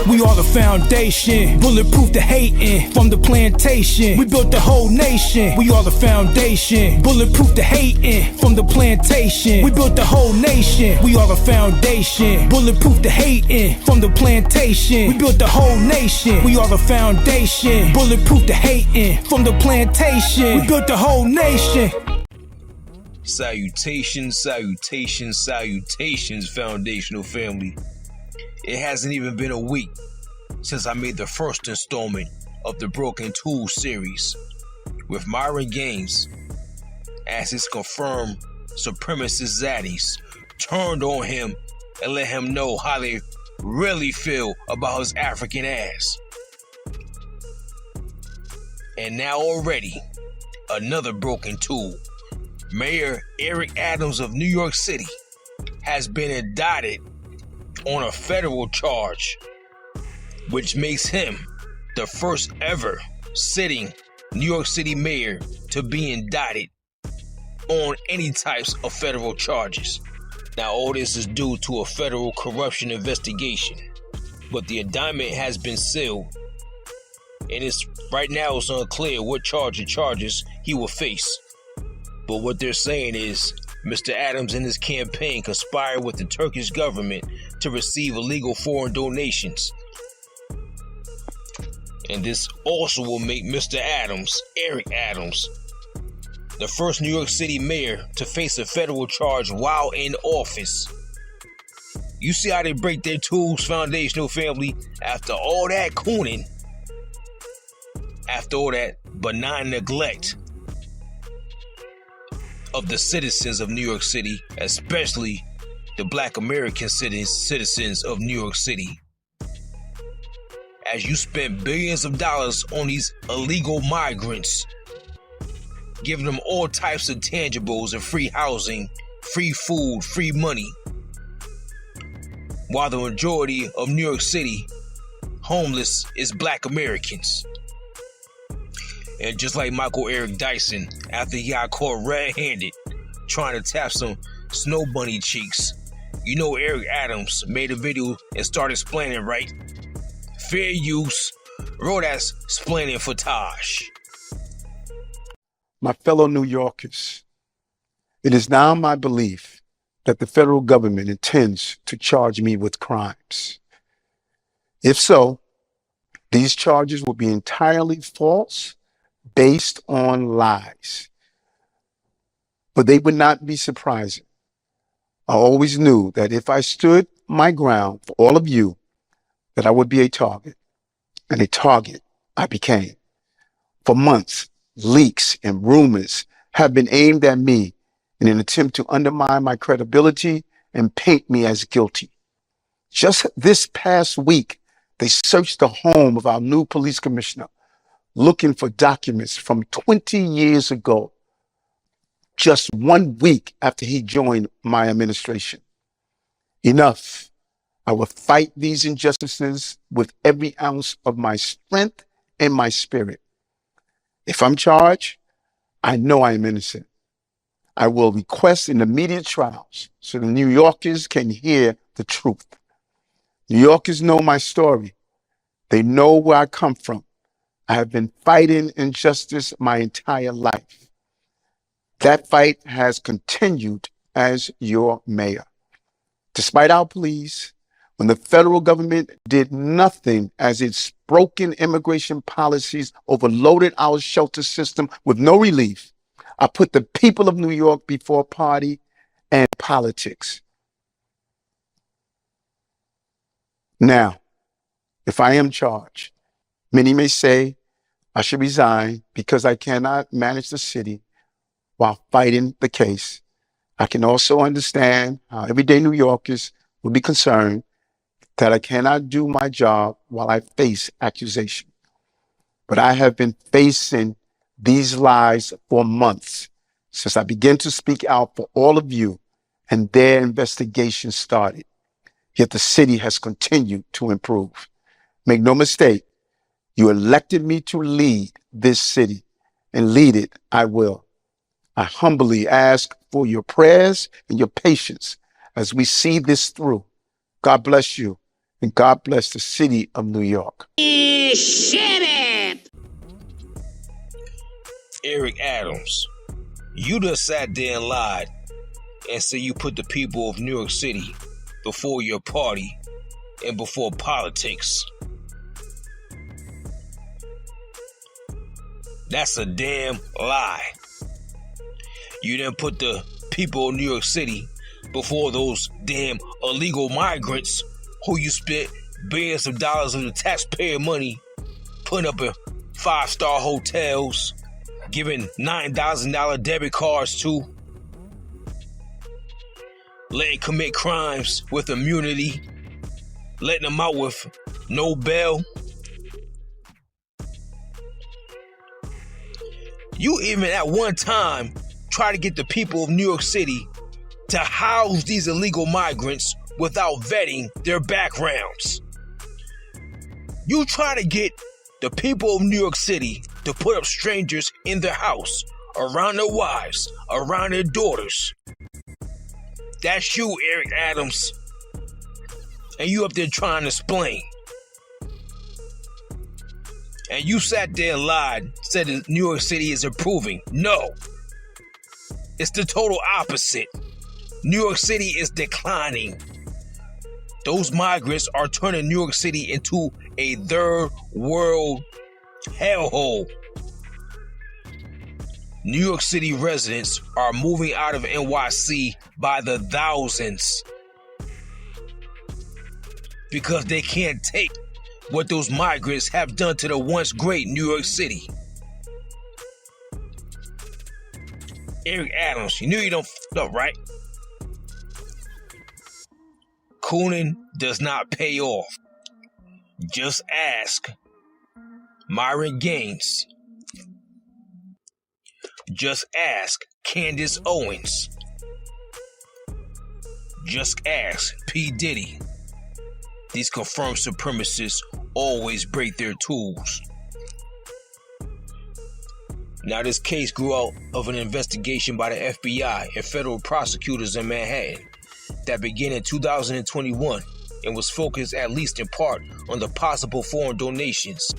We are the foundation, bulletproof the hating. From the plantation, we built the whole nation. We are the foundation, bulletproof the hating. From the plantation, we built the whole nation. We are the foundation, bulletproof the hating. From the plantation, we built the whole nation. We are the foundation, bulletproof the hating. From the plantation, we built the whole nation. Salutations, salutations, salutations, foundational family. It hasn't even been a week since I made the first installment of the Broken Tools series with Myron Gaines as his confirmed supremacist zaddies turned on him and let him know how they really feel about his African ass. And now already, another broken tool. Mayor Eric Adams of New York City has been indicted on a federal charge, which makes him the first ever sitting New York City mayor to be indicted on any types of federal charges. Now, all this is due to a federal corruption investigation, but the indictment has been sealed, and right now it's unclear what charges he will face. But what they're saying is Mr. Adams and his campaign conspired with the Turkish government to receive illegal foreign donations. And this also will make Mr. Adams, Eric Adams, the first New York City mayor to face a federal charge while in office. You see how they break their tools, foundational family, after all that cooning, after all that benign neglect of the citizens of New York City, especially the Black American citizens of New York City. As you spent billions of dollars on these illegal migrants, giving them all types of tangibles and free housing, free food, free money, while the majority of New York City homeless is Black Americans. And just like Michael Eric Dyson, after he got caught red-handed trying to tap some snow bunny cheeks, you know Eric Adams made a video and started explaining, right? Fair use, wrote as explaining footage. My fellow New Yorkers, it is now my belief that the federal government intends to charge me with crimes. If so, these charges will be entirely false, based on lies. But they would not be surprising. I always knew that if I stood my ground for all of you, that I would be a target. And a target I became. For months, leaks and rumors have been aimed at me in an attempt to undermine my credibility and paint me as guilty. Just this past week, they searched the home of our new police commissioner, looking for documents from 20 years ago, just 1 week after he joined my administration. Enough. I will fight these injustices with every ounce of my strength and my spirit. If I'm charged, I know I am innocent. I will request an immediate trials so the New Yorkers can hear the truth. New Yorkers know my story. They know where I come from. I have been fighting injustice my entire life. That fight has continued as your mayor. Despite our pleas, when the federal government did nothing as its broken immigration policies overloaded our shelter system with no relief, I put the people of New York before party and politics. Now, if I am charged, many may say I should resign because I cannot manage the city while fighting the case. I can also understand how everyday New Yorkers will be concerned that I cannot do my job while I face accusation. But I have been facing these lies for months since I began to speak out for all of you and their investigation started. Yet the city has continued to improve. Make no mistake, you elected me to lead this city, and lead it I will. I humbly ask for your prayers and your patience as we see this through. God bless you, And God bless the city of New York. Eric Adams, you just sat there and lied and said you put the people of New York City before your party and before politics. That's a damn lie. You didn't put the people of New York City before those damn illegal migrants who you spent billions of dollars of the taxpayer money putting up in 5-star hotels, giving $9,000 debit cards to, letting commit crimes with immunity, letting them out with no bail. You even at one time try to get the people of New York City to house these illegal migrants without vetting their backgrounds. You try to get the people of New York City to put up strangers in their house, around their wives, around their daughters. That's you, Eric Adams. And you up there trying to explain. And you sat there and lied, said that New York City is improving. No. It's the total opposite. New York City is declining. Those migrants are turning New York City into a third world hellhole. New York City residents are moving out of NYC by the thousands because they can't take what those migrants have done to the once great New York City. Eric Adams, you knew you don't f*** up, right? Cooning does not pay off. Just ask Myron Gaines. Just ask Candace Owens. Just ask P. Diddy. These confirmed supremacists always break their tools. Now, this case grew out of an investigation by the FBI and federal prosecutors in Manhattan that began in 2021 and was focused, at least in part, on the possible foreign donations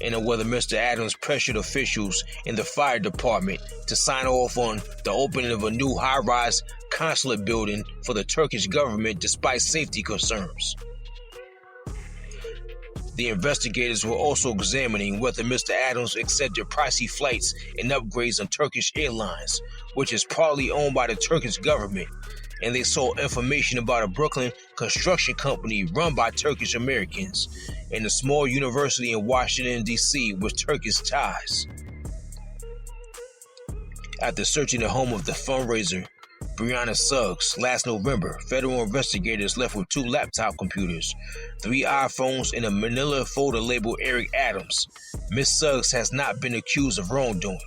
and on whether Mr. Adams pressured officials in the fire department to sign off on the opening of a new high-rise consulate building for the Turkish government despite safety concerns. The investigators were also examining whether Mr. Adams accepted pricey flights and upgrades on Turkish Airlines, which is partly owned by the Turkish government, and they saw information about a Brooklyn construction company run by Turkish Americans and a small university in Washington, D.C. with Turkish ties. After searching the home of the fundraiser, Brianna Suggs, last November, federal investigators left with 2 laptop computers, 3 iPhones, and a manila folder labeled Eric Adams. Ms. Suggs has not been accused of wrongdoing.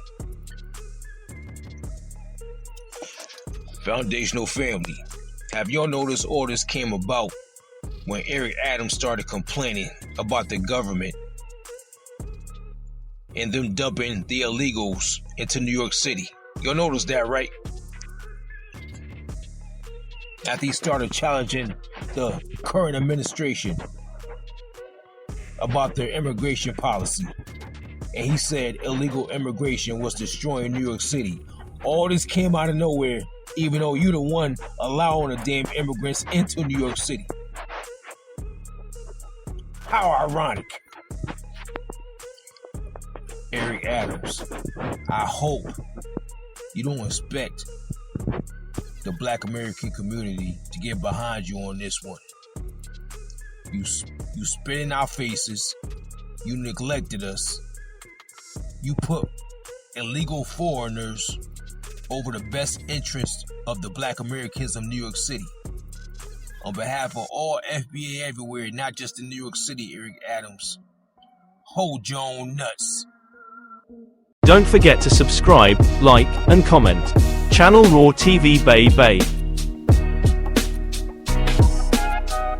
Foundational family. Have y'all noticed all this came about when Eric Adams started complaining about the government and them dumping the illegals into New York City? Y'all noticed that, right? After he started challenging the current administration about their immigration policy, and he said illegal immigration was destroying New York City. All this came out of nowhere, even though you're the one allowing the damn immigrants into New York City. How ironic. Eric Adams, I hope you don't expect the Black American community to get behind you on this one. You spit in our faces. You neglected us. You put illegal foreigners over the best interests of the Black Americans of New York City. On behalf of all FBA everywhere, not just in New York City, Eric Adams, hold your own nuts. Don't forget to subscribe, like, and comment. Channel Raw TV Bay Bay.